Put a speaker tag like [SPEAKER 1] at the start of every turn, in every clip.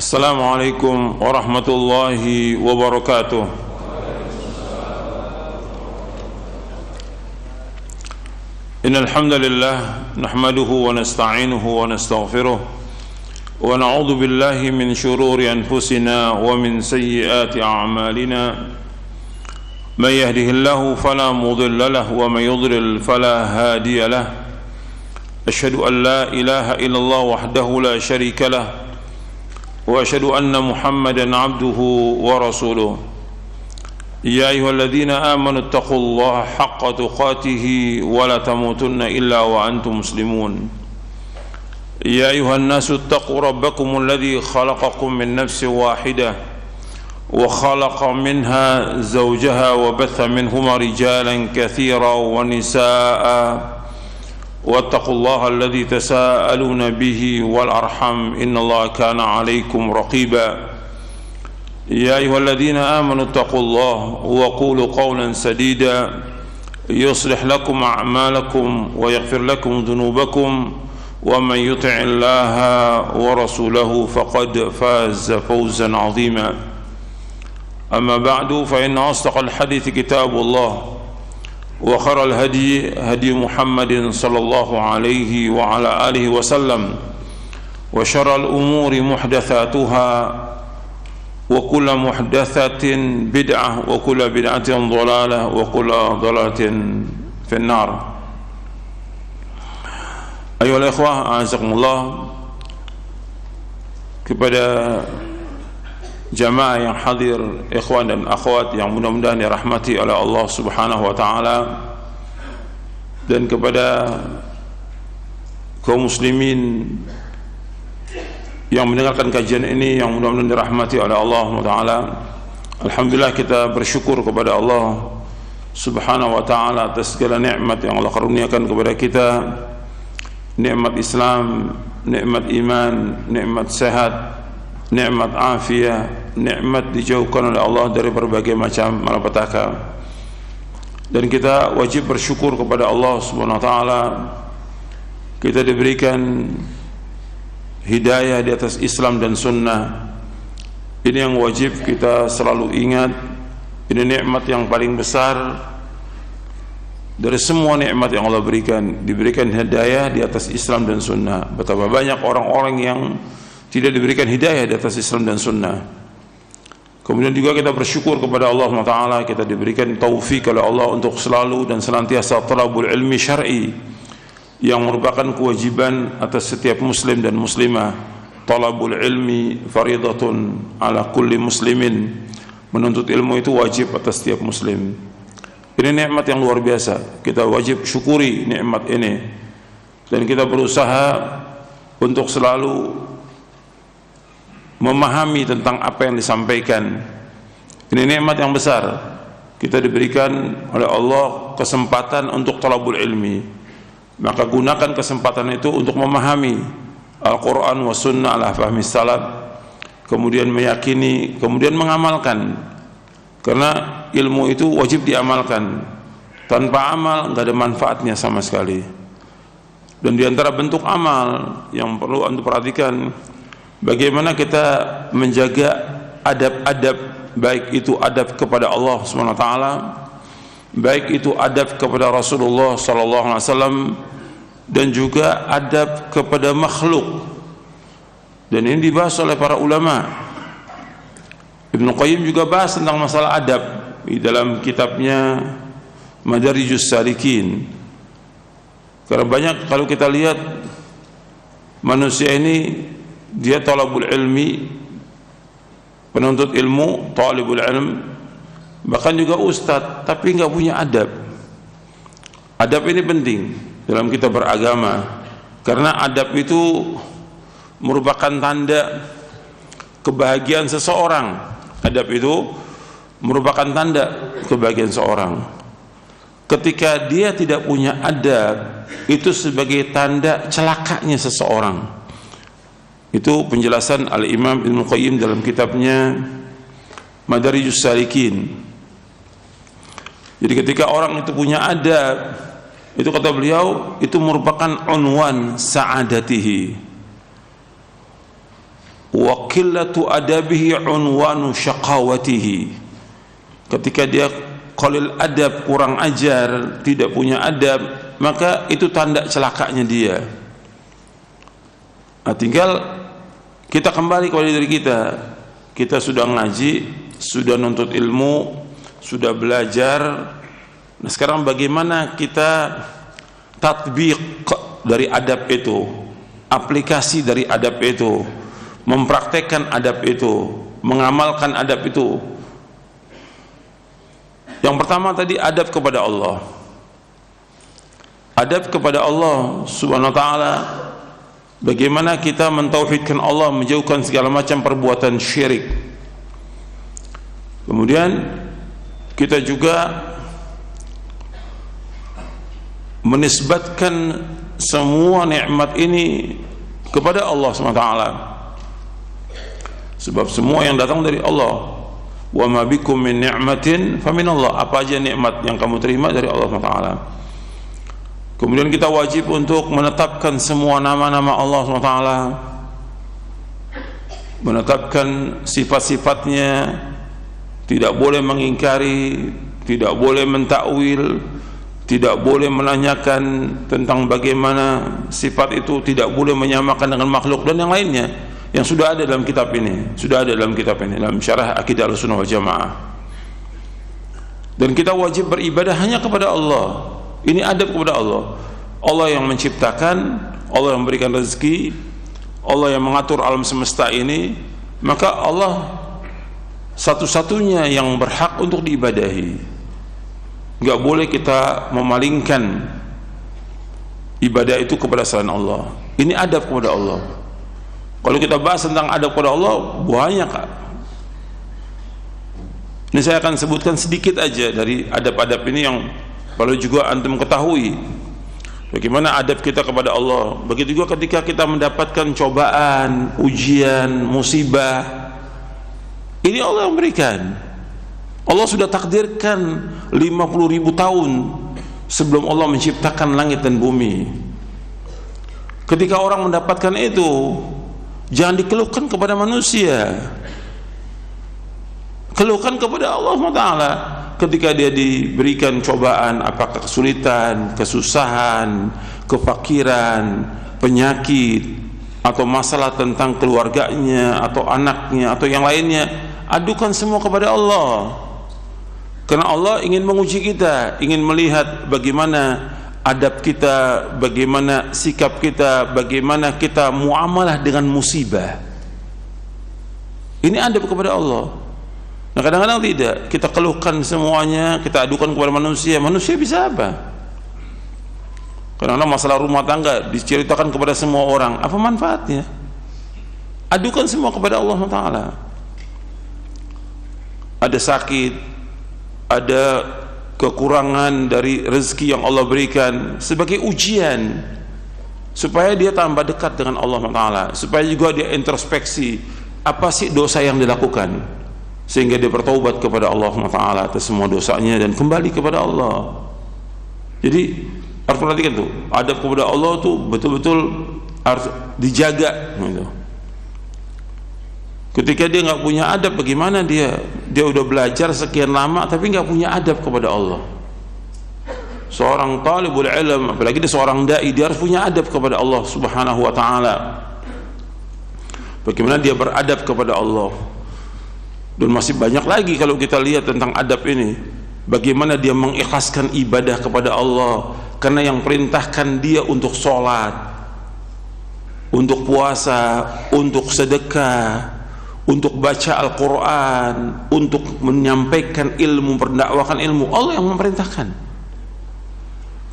[SPEAKER 1] Assalamualaikum warahmatullahi wabarakatuh. Innal hamdalillah nahmaduhu wa nasta'inuhu wa nastaghfiruh wa na'udzu billahi min shururi anfusina wa min sayyiati a'malina. May yahdihillahu fala mudilla lahu wa may yudlil fala hadiya lahu. Asyhadu an la ilaha illallah wahdahu la syarika lahu وأشهد أن محمدا عبده ورسوله يا أيها الذين آمنوا اتقوا الله حق تقاته ولا تموتن إلا وأنتم مسلمون يا أيها الناس اتقوا ربكم الذي خلقكم من نفس واحدة وخلق منها زوجها وبث منهما رجالا كثيرا ونساء واتقوا الله الذي تساءلون به والأرحم إن الله كان عليكم رقيبا يا أيها الذين آمنوا اتقوا الله وقولوا قولا سديدا يصلح لكم أعمالكم ويغفر لكم ذنوبكم ومن يطع الله ورسوله فقد فاز فوزا عظيما أما بعد فإن أصدق الحديث كتاب الله وخير الهدي هدي محمد صلى الله عليه وعلى آله وسلم وشر الأمور محدثاتها وكل محدثة بدعة وكل بدعة ضلالة وكل ضلالة في النار. أيها الإخوة أعزكم الله, kepada jamaah yang hadir, ikhwan dan akhwat yang mudah-mudahan dirahmati oleh Allah Subhanahu wa taala, dan kepada kaum muslimin yang mendengarkan kajian ini yang mudah-mudahan dirahmati oleh Allah Subhanahu wa taala. Alhamdulillah, kita bersyukur kepada Allah Subhanahu wa taala atas segala nikmat yang Allah karuniakan kepada kita, nikmat Islam, nikmat iman, nikmat sehat, nikmat afiah, nikmat dijauhkan oleh Allah dari berbagai macam malapetaka. Dan kita wajib bersyukur kepada Allah Subhanahu wa taala, kita diberikan hidayah di atas Islam dan sunnah. Ini yang wajib kita selalu ingat. Ini nikmat yang paling besar dari semua nikmat yang Allah berikan. Diberikan hidayah di atas Islam dan sunnah. Betapa banyak orang-orang yang tidak diberikan hidayah di atas Islam dan sunnah. Kemudian juga kita bersyukur kepada Allah SWT, kita diberikan taufik oleh Allah untuk selalu dan senantiasa talabul ilmi syar'i, yang merupakan kewajiban atas setiap muslim dan muslimah. Talabul ilmi faridatun ala kulli muslimin, menuntut ilmu itu wajib atas setiap muslim. Ini nikmat yang luar biasa, kita wajib syukuri nikmat ini, dan kita berusaha untuk selalu memahami tentang apa yang disampaikan. Ini nikmat yang besar. Kita diberikan oleh Allah kesempatan untuk talabul ilmi, maka gunakan kesempatan itu untuk memahami Al-Quran wa sunnah ala fahmi salaf, kemudian meyakini, kemudian mengamalkan. Karena ilmu itu wajib diamalkan. Tanpa amal nggak ada manfaatnya sama sekali. Dan di antara bentuk amal yang perlu anda perhatikan, bagaimana kita menjaga adab-adab, baik itu adab kepada Allah SWT, baik itu adab kepada Rasulullah SAW, dan juga adab kepada makhluk. Dan ini dibahas oleh para ulama. Ibnu Qayyim juga bahas tentang masalah adab di dalam kitabnya Madarijus Salikin. Karena banyak, kalau kita lihat manusia ini, dia talabul ilmi, penuntut ilmu, talibul ilm, bahkan juga ustadz, tapi nggak punya adab. Adab ini penting dalam kita beragama, karena adab itu merupakan tanda kebahagiaan seseorang. Adab itu merupakan tanda kebahagiaan seorang. Ketika dia tidak punya adab, itu sebagai tanda celakanya seseorang. Itu penjelasan Al-Imam Ibnu Qayyim dalam kitabnya Madarijus Salikin. Jadi ketika orang itu punya adab, itu kata beliau, itu merupakan unwan sa'adatihi. wa qillatu adabihi unwanu syaqawatihi. Ketika dia qalil adab, kurang ajar, tidak punya adab, maka itu tanda celakanya dia. Nah, tinggal kita kembali kepada diri kita. Kita sudah ngaji, sudah nuntut ilmu, sudah belajar. Nah, sekarang bagaimana kita tatbiq dari adab itu, aplikasi dari adab itu, mempraktekkan adab itu, mengamalkan adab itu. Yang pertama tadi adab kepada Allah. Adab kepada Allah Subhanahu wa taala. Bagaimana kita mentauhidkan Allah, menjauhkan segala macam perbuatan syirik. Kemudian kita juga menisbatkan semua nikmat ini kepada Allah Subhanahu wa taala. Sebab semua yang datang dari Allah. Wa ma bikum min ni'matin faminallah. Apa aja nikmat yang kamu terima dari Allah Subhanahu wa taala. Kemudian kita wajib untuk menetapkan semua nama-nama Allah Subhanahu wa taala, menetapkan sifat-sifatnya, tidak boleh mengingkari, tidak boleh mentakwil, tidak boleh menanyakan tentang bagaimana sifat itu, tidak boleh menyamakan dengan makhluk dan yang lainnya yang sudah ada dalam kitab ini, dalam syarah Aqidah Ahlussunnah wal Jamaah. Dan kita wajib beribadah hanya kepada Allah. Ini adab kepada Allah. Allah yang menciptakan, Allah yang memberikan rezeki, Allah yang mengatur alam semesta ini, maka Allah satu-satunya yang berhak untuk diibadahi. Enggak boleh kita memalingkan ibadah itu kepada selain Allah. Ini adab kepada Allah. Kalau kita bahas tentang adab kepada Allah, banyak, Kak. Ini saya akan sebutkan sedikit aja dari adab-adab ini yang perlu juga antum ketahui. Bagaimana adab kita kepada Allah. Begitu juga ketika kita mendapatkan cobaan, ujian, musibah. Ini Allah yang berikan. Allah sudah takdirkan 50.000 tahun sebelum Allah menciptakan langit dan bumi. Ketika orang mendapatkan itu, jangan dikeluhkan kepada manusia, keluhkan kepada Allah SWT. Ketika dia diberikan cobaan, apakah kesulitan, kesusahan, kefakiran, penyakit, atau masalah tentang keluarganya, atau anaknya, atau yang lainnya, adukan semua kepada Allah. Karena Allah ingin menguji kita, ingin melihat bagaimana adab kita, bagaimana sikap kita, bagaimana kita muamalah dengan musibah. Ini adab kepada Allah. Nah, kadang-kadang tidak, kita keluhkan semuanya, kita adukan kepada manusia. Manusia bisa apa? Kadang-kadang masalah rumah tangga diceritakan kepada semua orang, apa manfaatnya? Adukan semua kepada Allah Taala. Ada sakit, ada kekurangan dari rezeki yang Allah berikan sebagai ujian, supaya dia tambah dekat dengan Allah Taala, supaya juga dia introspeksi apa sih dosa yang dilakukan, sehingga dia bertaubat kepada Allah Taala atas semua dosanya dan kembali kepada Allah. Jadi harus perhatikan tuh, adab kepada Allah tuh betul-betul harus dijaga gitu. Ketika dia nggak punya adab, bagaimana dia udah belajar sekian lama tapi nggak punya adab kepada Allah. Seorang talibul ilm, apalagi dia seorang dai, dia harus punya adab kepada Allah Subhanahu wa taala. Bagaimana dia beradab kepada Allah. Dan masih banyak lagi kalau kita lihat tentang adab ini. Bagaimana dia mengikhlaskan ibadah kepada Allah, karena yang perintahkan dia untuk sholat, untuk puasa, untuk sedekah, untuk baca Al-Quran, untuk menyampaikan ilmu, mendakwakan ilmu. Allah yang memerintahkan.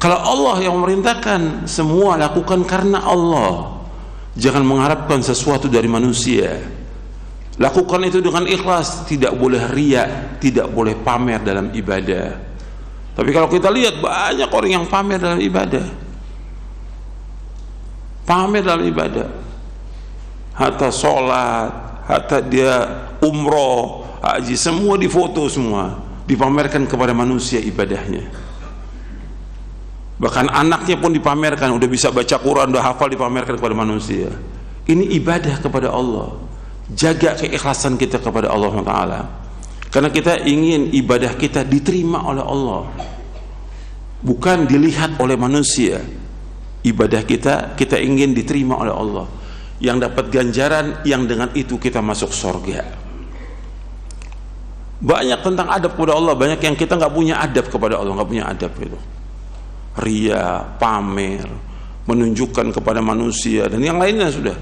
[SPEAKER 1] Kalau Allah yang memerintahkan, semua lakukan karena Allah. Jangan mengharapkan sesuatu dari manusia. Lakukan itu dengan ikhlas, tidak boleh riya, tidak boleh pamer dalam ibadah. Tapi kalau kita lihat banyak orang yang pamer dalam ibadah. Pamer dalam ibadah. Hatta sholat, hatta dia umroh, haji, semua difoto semua, dipamerkan kepada manusia ibadahnya. Bahkan anaknya pun dipamerkan, udah bisa baca Quran, udah hafal, dipamerkan kepada manusia. Ini ibadah kepada Allah. jaga keikhlasan kita kepada Allah Taala, karena kita ingin ibadah kita diterima oleh Allah, bukan dilihat oleh manusia. Ibadah kita ingin diterima oleh Allah, yang dapat ganjaran, yang dengan itu kita masuk surga. Banyak tentang adab kepada Allah, banyak yang kita nggak punya adab kepada Allah, nggak punya adab itu. Ria, pamer, menunjukkan kepada manusia dan yang lainnya sudah.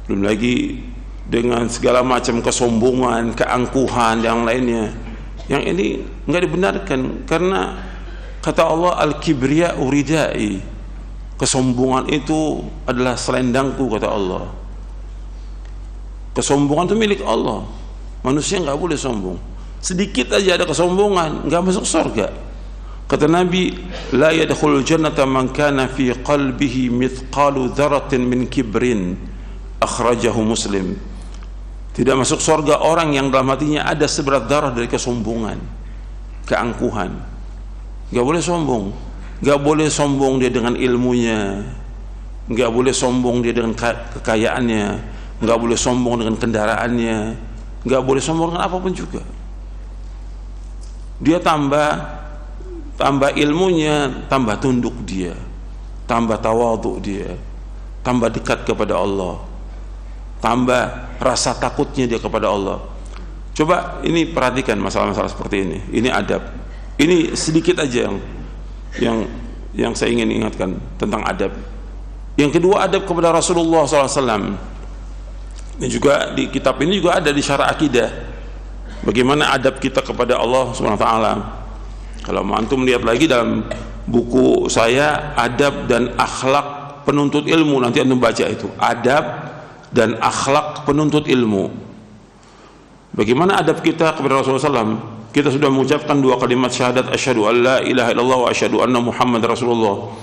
[SPEAKER 1] Belum lagi dengan segala macam kesombongan, keangkuhan, yang lainnya. Yang ini nggak dibenarkan, karena kata Allah, al-kibriya uridai. Kesombongan itu adalah selendangku, kata Allah. Kesombongan itu milik Allah. Manusia nggak boleh sombong. Sedikit aja ada kesombongan, nggak masuk surga. Kata Nabi, la yadkhulul jannata man kana fi qalbihi mithqalu dzarratin min kibrin. Akhrajahu Muslim. Tidak masuk surga orang yang dalam hatinya ada seberat darah dari kesombongan, keangkuhan. Nggak boleh sombong. Nggak boleh sombong dia dengan ilmunya, nggak boleh sombong dia dengan kekayaannya, nggak boleh sombong dengan kendaraannya, nggak boleh sombong dengan apapun juga. Dia tambah ilmunya, tambah tunduk dia, tambah tawadhu dia, tambah dekat kepada Allah, tambah rasa takutnya dia kepada Allah. Coba ini perhatikan masalah-masalah seperti ini. Ini adab. Ini sedikit aja yang saya ingin ingatkan tentang adab. Yang kedua, adab kepada Rasulullah SAW. Ini juga di kitab ini juga ada di Syarah Akidah. Bagaimana adab kita kepada Allah SWT. Kalau antum lihat lagi dalam buku saya, Adab dan Akhlak Penuntut Ilmu, nanti antum baca itu. Adab dan Akhlak Penuntut Ilmu. Bagaimana adab kita kepada Rasulullah SAW? Kita sudah mengucapkan 2 kalimat syahadat, asyhadu an la ilaha illallah wa asyhadu anna Muhammad Rasulullah.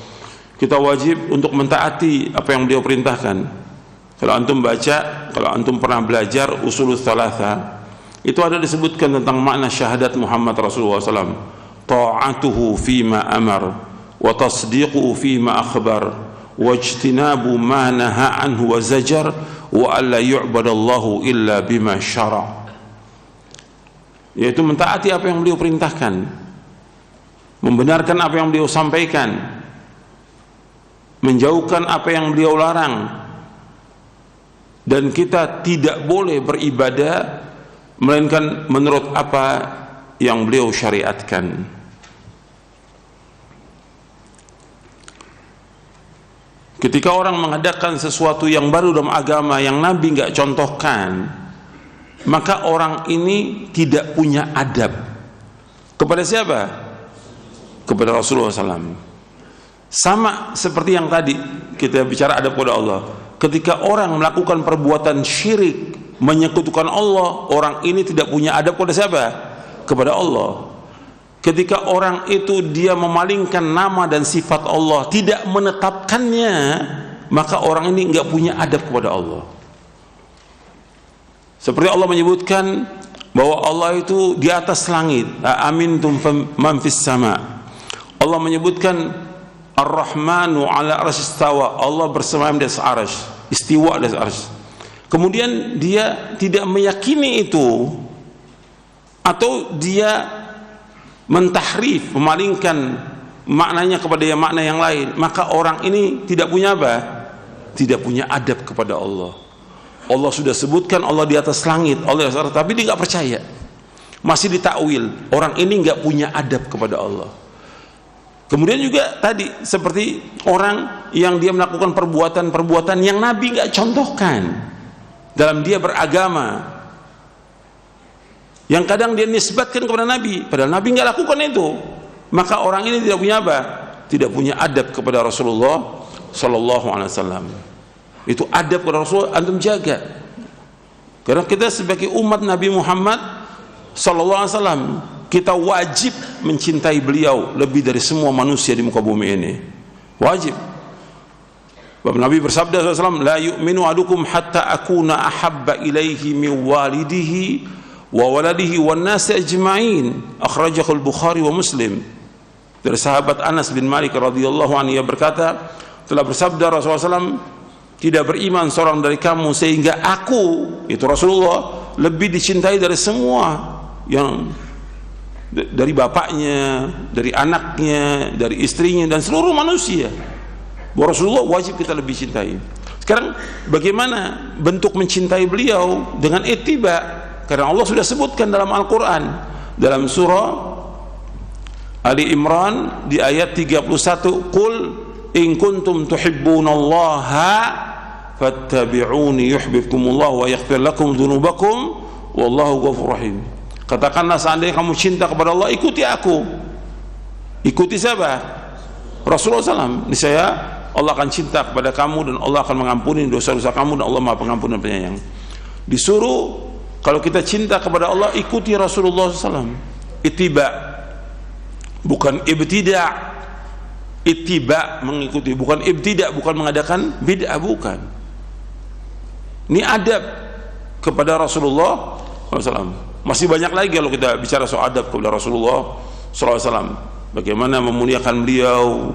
[SPEAKER 1] Kita wajib untuk mentaati apa yang beliau perintahkan. Kalau antum baca, kalau antum pernah belajar Ushulul Tsalatsa, itu ada disebutkan tentang makna syahadat Muhammad Rasulullah SAW. Ta'atuhu fima amar, wa tasdiquhu fima akhbar, wa ijtinabu ma naha anhu wa zajar, wa alla yu'badallahu illa bima syara'. Yaitu mentaati apa yang beliau perintahkan, membenarkan apa yang beliau sampaikan, menjauhkan apa yang beliau larang, dan kita tidak boleh beribadah melainkan menurut apa yang beliau syariatkan. Ketika orang mengadakan sesuatu yang baru dalam agama yang Nabi nggak contohkan, maka orang ini tidak punya adab kepada siapa? Kepada Rasulullah SAW. Sama seperti yang tadi kita bicara adab kepada Allah. Ketika orang melakukan perbuatan syirik, menyekutukan Allah, orang ini tidak punya adab kepada siapa? Kepada Allah. Ketika orang itu dia memalingkan nama dan sifat Allah, tidak menetapkannya, maka orang ini nggak punya adab kepada Allah. Seperti Allah menyebutkan bahwa Allah itu di atas langit, amintum man fis sama. Allah menyebutkan Ar-Rahmanu 'ala arsy istawa, Allah bersemayam di atas arsy, istiwa di atas arsy. Kemudian dia tidak meyakini itu, atau dia mentahrif, memalingkan maknanya kepada makna yang lain, maka orang ini tidak punya apa? Tidak punya adab kepada Allah. Allah sudah sebutkan Allah di atas langit, Allah di atas, tapi dia nggak percaya, masih ditakwil. Orang ini nggak punya adab kepada Allah. Kemudian juga tadi seperti orang yang dia melakukan perbuatan-perbuatan yang Nabi nggak contohkan dalam dia beragama, yang kadang dia nisbatkan kepada Nabi, padahal Nabi nggak lakukan itu, maka orang ini tidak punya apa? Tidak punya adab kepada Rasulullah Sallallahu Alaihi Wasallam. Itu adab kepada Rasul, antum jaga, karena kita sebagai umat Nabi Muhammad Sallallahu Alaihi Wasallam, kita wajib mencintai beliau lebih dari semua manusia di muka bumi ini. Wajib. Bapak Nabi bersabda SAW, la yu'minu adukum hatta akuna ahabba ilaihi min walidihi wa waladihi wan nasi ajma'in. Akhrajahu al-Bukhari wa Muslim. Dari sahabat Anas bin Malik radhiyallahu anhu, ia berkata, telah bersabda Rasulullah SAW, tidak beriman seorang dari kamu sehingga aku, itu Rasulullah, lebih dicintai dari semua yang dari bapaknya, dari anaknya, dari istrinya dan seluruh manusia. Bahwa Rasulullah wajib kita lebih cintai. Sekarang bagaimana bentuk mencintai beliau? Dengan ittiba. Karena Allah sudah sebutkan dalam Al-Quran, dalam surah Ali Imran di ayat 31, Qul in kuntum tuhibbunallaha fattabi'uni yuhibbukumullah wa yaghfir lakum dzunubakum wallahu ghafurur rahim. Katakanlah, seandainya kamu cinta kepada Allah, ikuti aku. Ikuti siapa? Rasulullah SAW. Niscaya Allah akan cinta kepada kamu dan Allah akan mengampuni dosa-dosa kamu dan Allah Maha Pengampun dan Penyayang. Disuruh kalau kita cinta kepada Allah, ikuti Rasulullah SAW. Ittiba, bukan ibtida'. Ittiba, mengikuti, bukan ibtida', bukan mengadakan bid'ah, bukan. Ini adab kepada Rasulullah SAW. Masih banyak lagi kalau kita bicara soal adab kepada Rasulullah SAW. Bagaimana memuliakan beliau,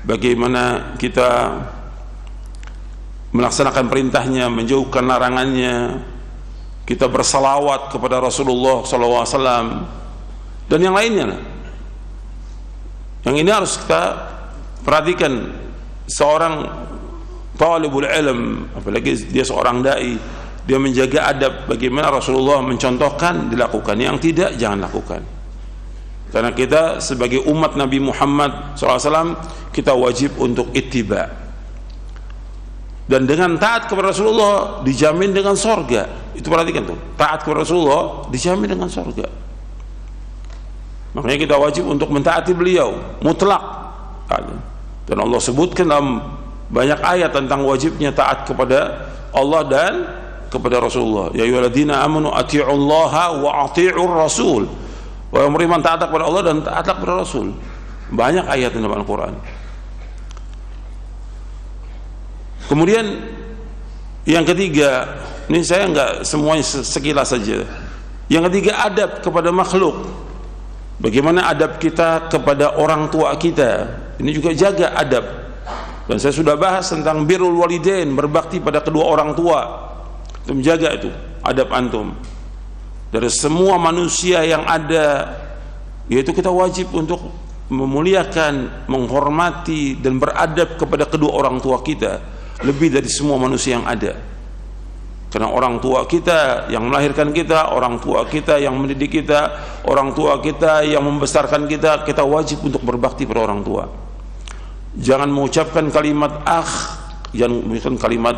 [SPEAKER 1] bagaimana kita melaksanakan perintahnya, menjauhkan larangannya, kita bersalawat kepada Rasulullah SAW, dan yang lainnya. Yang ini harus kita perhatikan. Seorang talibul ilm, apalagi dia seorang dai, dia menjaga adab. Bagaimana Rasulullah mencontohkan, dilakukan. Yang tidak, jangan lakukan. Karena kita sebagai umat Nabi Muhammad SAW, kita wajib untuk ittiba. Dan dengan taat kepada Rasulullah dijamin dengan sorga. Itu perhatikan tuh, taat kepada Rasulullah dijamin dengan sorga. Makanya kita wajib untuk mentaati beliau mutlak. Dan Allah sebutkan dalam banyak ayat tentang wajibnya taat kepada Allah dan kepada Rasulullah. Ya ayyuhalladzina amanu athi'ullaha wa athi'ur rasul. Wa yang beriman taat kepada Allah dan taat kepada Rasul. Banyak ayat dalam Al-Quran. Kemudian yang ketiga, ini saya enggak semuanya sekilas saja. Yang ketiga, adab kepada makhluk. Bagaimana adab kita kepada orang tua kita? Ini juga jaga adab. Dan saya sudah bahas tentang birrul walidain, berbakti pada kedua orang tua. Itu menjaga itu adab antum. Dari semua manusia yang ada, yaitu kita wajib untuk memuliakan, menghormati dan beradab kepada kedua orang tua kita lebih dari semua manusia yang ada. Karena orang tua kita yang melahirkan kita, orang tua kita yang mendidik kita, orang tua kita yang membesarkan kita, kita wajib untuk berbakti pada orang tua. Jangan mengucapkan kalimat jangan mengucapkan kalimat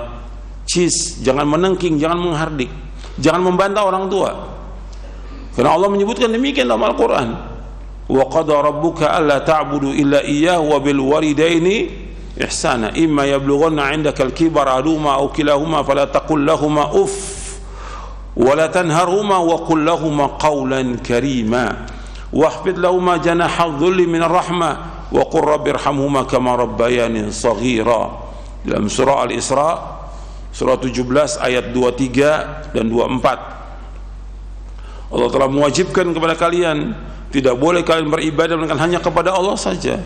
[SPEAKER 1] cis, jangan menengking, jangan menghardik, jangan membantah orang tua. Karena Allah menyebutkan demikian dalam Al-Quran. Wa qada rabbuka alla ta'budu illa iyyahu wa bil walidaini ihsana imma yablughanna 'indaka al-kibara ahaduhuma aw kilahuma fala taqul lahumā uff wa la tanharhumā wa qul lahumā qawlan karīmā wahfid lahumā janaha adh-dhulli min ar-rahmah wa qur rabbirhamhumā kamā rabbayani shaghīrā. Dalam surah Al-Isra surah 17 ayat 23 dan 24, Allah telah mewajibkan kepada kalian, tidak boleh kalian beribadah melainkan hanya kepada Allah saja,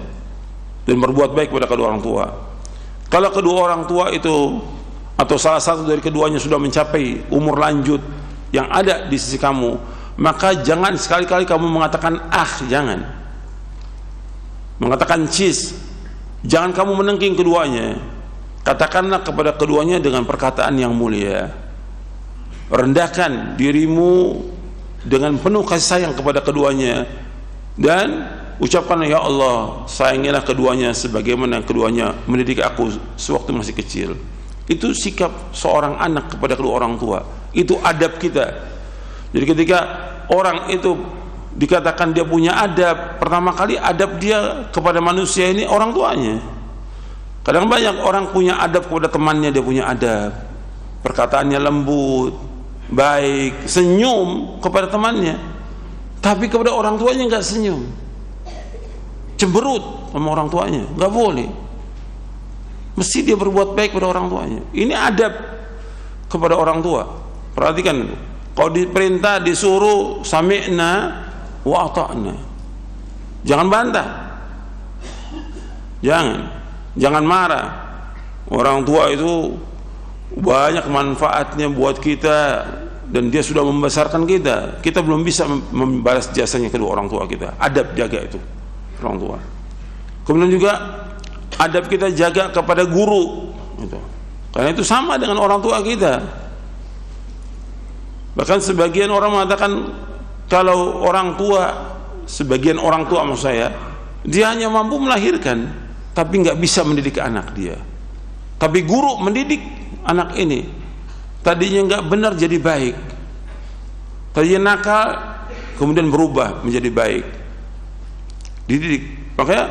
[SPEAKER 1] dan berbuat baik kepada kedua orang tua. Kalau kedua orang tua itu atau salah satu dari keduanya sudah mencapai umur lanjut yang ada di sisi kamu, maka jangan sekali-kali kamu mengatakan jangan mengatakan cis, jangan kamu menengking keduanya. Katakanlah kepada keduanya dengan perkataan yang mulia. Rendahkan dirimu dengan penuh kasih sayang kepada keduanya, dan ucapkan, ya Allah, sayangilah keduanya sebagaimana keduanya mendidik aku sewaktu masih kecil. Itu sikap seorang anak kepada kedua orang tua. Itu adab kita. Jadi ketika orang itu dikatakan dia punya adab, pertama kali adab dia kepada manusia ini orang tuanya. Kadang banyak orang punya adab kepada temannya, dia punya adab, perkataannya lembut, baik, senyum kepada temannya, tapi kepada orang tuanya nggak senyum, cemberut sama orang tuanya, nggak boleh. Mesti dia berbuat baik kepada orang tuanya. Ini adab kepada orang tua. Perhatikan, kalau diperintah, disuruh, sami'na wa ata'na, jangan bantah, jangan marah. Orang tua itu banyak manfaatnya buat kita, dan dia sudah membesarkan kita. Kita belum bisa membalas jasanya kedua orang tua kita. Adab jaga itu orang tua. Kemudian juga adab kita jaga kepada guru gitu. Karena itu sama dengan orang tua kita. Bahkan sebagian orang mengatakan kalau orang tua, sebagian orang tua maksud saya, dia hanya mampu melahirkan tapi nggak bisa mendidik anak dia. Tapi guru mendidik anak ini, tadinya nggak benar jadi baik, tadinya nakal kemudian berubah menjadi baik, dididik. Makanya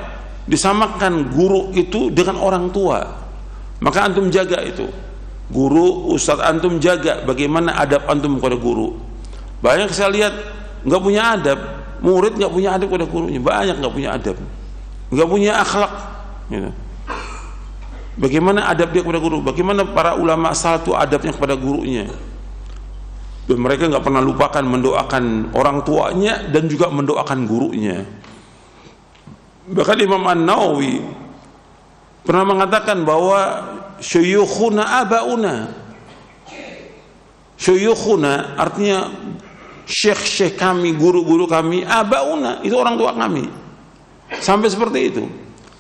[SPEAKER 1] disamakan guru itu dengan orang tua. Maka antum jaga itu, guru, ustadz antum jaga bagaimana adab antum kepada guru. Banyak saya lihat nggak punya adab, murid nggak punya adab kepada gurunya, banyak nggak punya adab, nggak punya akhlak gitu. Bagaimana adab dia kepada guru, bagaimana para ulama salaf itu adabnya kepada gurunya, dan mereka nggak pernah lupakan mendoakan orang tuanya dan juga mendoakan gurunya. Bahkan Imam An-Nawawi pernah mengatakan bahwa syuyukhuna abauna, syuyukhuna artinya syekh-syekh kami, guru-guru kami, abauna itu orang tua kami. Sampai seperti itu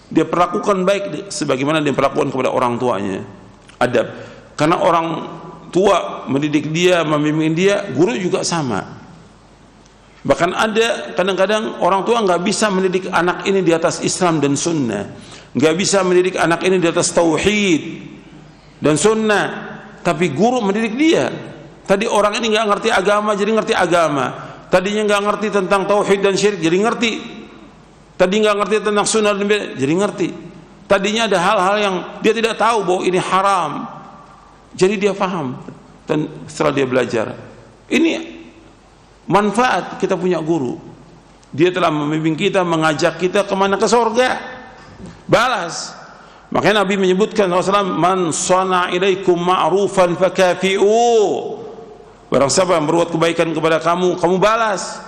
[SPEAKER 1] dia perlakukan baik sebagaimana dia perlakukan kepada orang tuanya. Adab, karena orang tua mendidik dia, membimbing dia, guru juga sama. Bahkan ada kadang-kadang orang tua nggak bisa mendidik anak ini di atas Islam dan Sunnah, nggak bisa mendidik anak ini di atas Tauhid dan Sunnah, tapi guru mendidik dia. Tadi orang ini nggak ngerti agama jadi ngerti agama, tadinya nggak ngerti tentang Tauhid dan Syirik jadi ngerti, tadi nggak ngerti tentang Sunnah dan Bid'ah jadi ngerti, tadinya ada hal-hal yang dia tidak tahu bahwa ini haram jadi dia paham, dan setelah dia belajar. Ini manfaat kita punya guru. Dia telah membimbing kita, mengajak kita kemana? Ke surga. Balas. Makanya Nabi menyebutkan SAW, man sana ilaikum ma'rufan fakafi'u. Barang siapa yang berbuat kebaikan kepada kamu, kamu balas.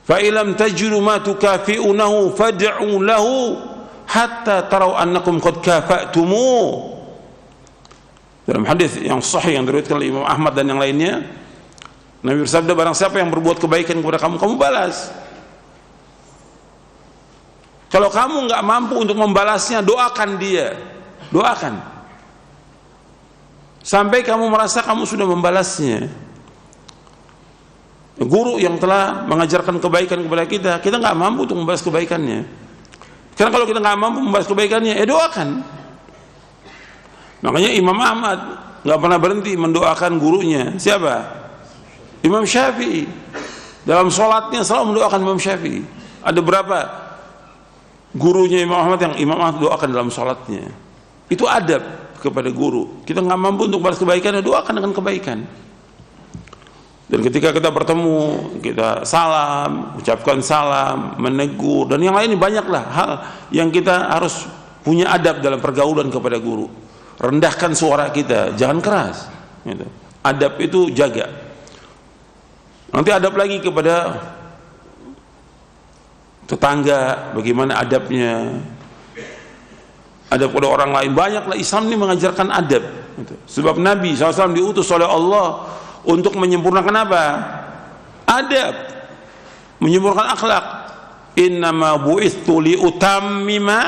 [SPEAKER 1] Fa ilam tajidu ma tukafi'unahu fad'u lahu hatta tarau annakum qad kafa'tumu. Dalam hadis yang sahih yang diriwayatkan oleh Imam Ahmad dan yang lainnya, Nabi bersabda, barang siapa yang berbuat kebaikan kepada kamu, kamu balas. Kalau kamu nggak mampu untuk membalasnya, doakan dia, doakan sampai kamu merasa kamu sudah membalasnya. Guru yang telah mengajarkan kebaikan kepada kita, kita nggak mampu untuk membalas kebaikannya. Karena kalau kita nggak mampu membalas kebaikannya, doakan. Makanya Imam Ahmad nggak pernah berhenti mendoakan gurunya. Siapa? Imam Syafi'i. Dalam sholatnya selalu mendoakan Imam Syafi'i. Ada berapa gurunya Imam Ahmad yang Imam Ahmad doakan dalam sholatnya? Itu adab kepada guru. Kita nggak mampu untuk balas kebaikan, doakan dengan kebaikan. Dan ketika kita bertemu, kita salam, ucapkan salam, menegur, dan yang lain banyaklah hal yang kita harus punya adab dalam pergaulan kepada guru. Rendahkan suara kita, jangan keras gitu. Adab itu jaga. Nanti adab lagi kepada tetangga, bagaimana adabnya, adab kepada orang lain. Banyaklah Islam ini mengajarkan adab gitu. Sebab Nabi SAW diutus oleh Allah untuk menyempurnakan apa? Adab, menyempurnakan akhlak. Innama bu'ithu liutammima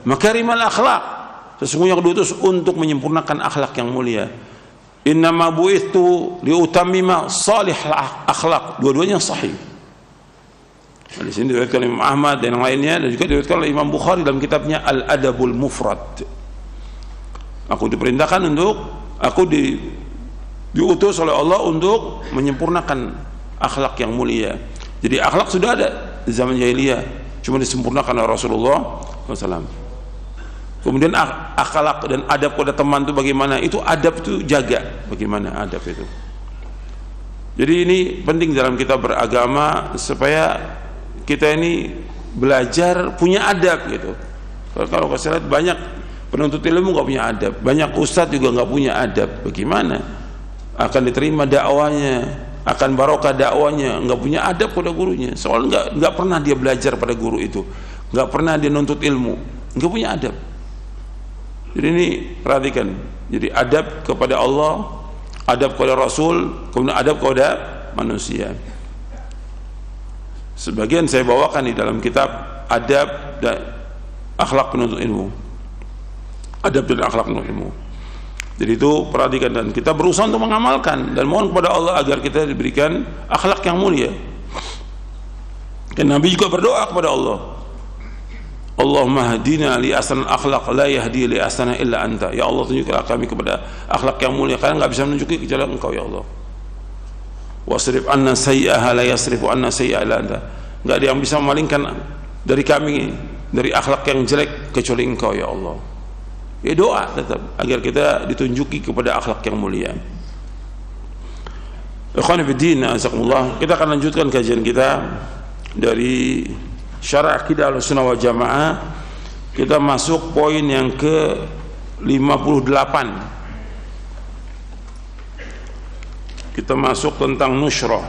[SPEAKER 1] makarimal akhlak. Sesungguhnya aku diutus untuk menyempurnakan akhlak yang mulia. Innama bu'ithu liutammima salihal akhlak. Dua-duanya sahih. Nah, di sini diriwayatkan Imam Ahmad dan yang lainnya, dan juga diriwayatkan oleh Imam Bukhari dalam kitabnya Al-Adabul Mufrad. Aku diperintahkan untuk, diutus oleh Allah untuk menyempurnakan akhlak yang mulia. Jadi akhlak sudah ada di zaman jahiliyah, cuma disempurnakan oleh Rasulullah SAW. Kemudian akhlak dan adab pada teman itu bagaimana? Itu adab itu jaga, bagaimana adab itu. Jadi ini penting dalam kita beragama, supaya kita ini belajar punya adab gitu. Kalau saya lihat banyak penuntut ilmu nggak punya adab, banyak ustadz juga nggak punya adab. Bagaimana akan diterima dakwanya, akan barokah dakwanya? Nggak punya adab pada gurunya. Soalnya nggak pernah dia belajar pada guru itu, nggak pernah dia nuntut ilmu, nggak punya adab. Jadi ini perhatikan. Jadi adab kepada Allah, adab kepada Rasul, kemudian adab kepada manusia. Sebagian saya bawakan di dalam kitab Adab dan Akhlak Penuntut Ilmu. Adab dan Akhlak Penuntut Ilmu. Jadi itu perhatikan, dan kita berusaha untuk mengamalkan dan mohon kepada Allah agar kita diberikan akhlak yang mulia. Dan Nabi juga berdoa kepada Allah, Allahumma hadina li ahsanil akhlaq la yahdi li ahsana illa anta. Ya Allah, tunjukkanlah kami kepada akhlak yang mulia, karena enggak bisa menunjuki kecuali Engkau ya Allah. Wasrif anna sayyi'aha la yasrifu anna sayyi'a illa anta. Enggak ada yang bisa memalingkan dari kami dari akhlak yang jelek kecuali Engkau ya Allah. Ya doa tetap agar kita ditunjuki kepada akhlak yang mulia. Ikhwan fillah, azakumullah. Kita akan lanjutkan kajian kita dari Syarah Aqidah Ahlussunnah wal Jamaah. Kita masuk poin yang ke-58. Kita masuk tentang nusyrah.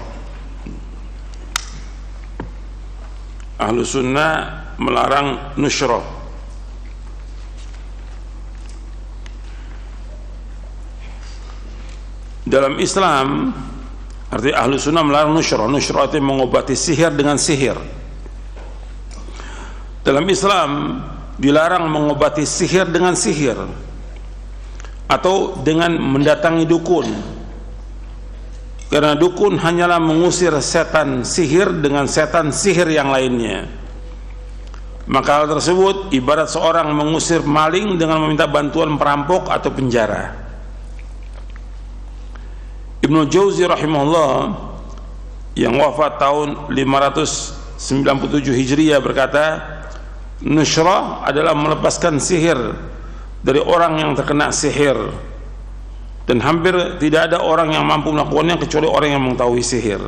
[SPEAKER 1] Ahlussunnah melarang nusyrah. Dalam Islam, arti Ahlussunnah melarang nusyrah. Nusyrah itu mengobati sihir dengan sihir. Dalam Islam dilarang mengobati sihir dengan sihir atau dengan mendatangi dukun, karena dukun hanyalah mengusir setan sihir dengan setan sihir yang lainnya. Maka hal tersebut ibarat seorang mengusir maling dengan meminta bantuan perampok atau penjara. Ibnu Jauzi rahimahullah yang wafat tahun 597 Hijriah berkata, nusyrah adalah melepaskan sihir dari orang yang terkena sihir, dan hampir tidak ada orang yang mampu melakukannya kecuali orang yang mengetahui sihir.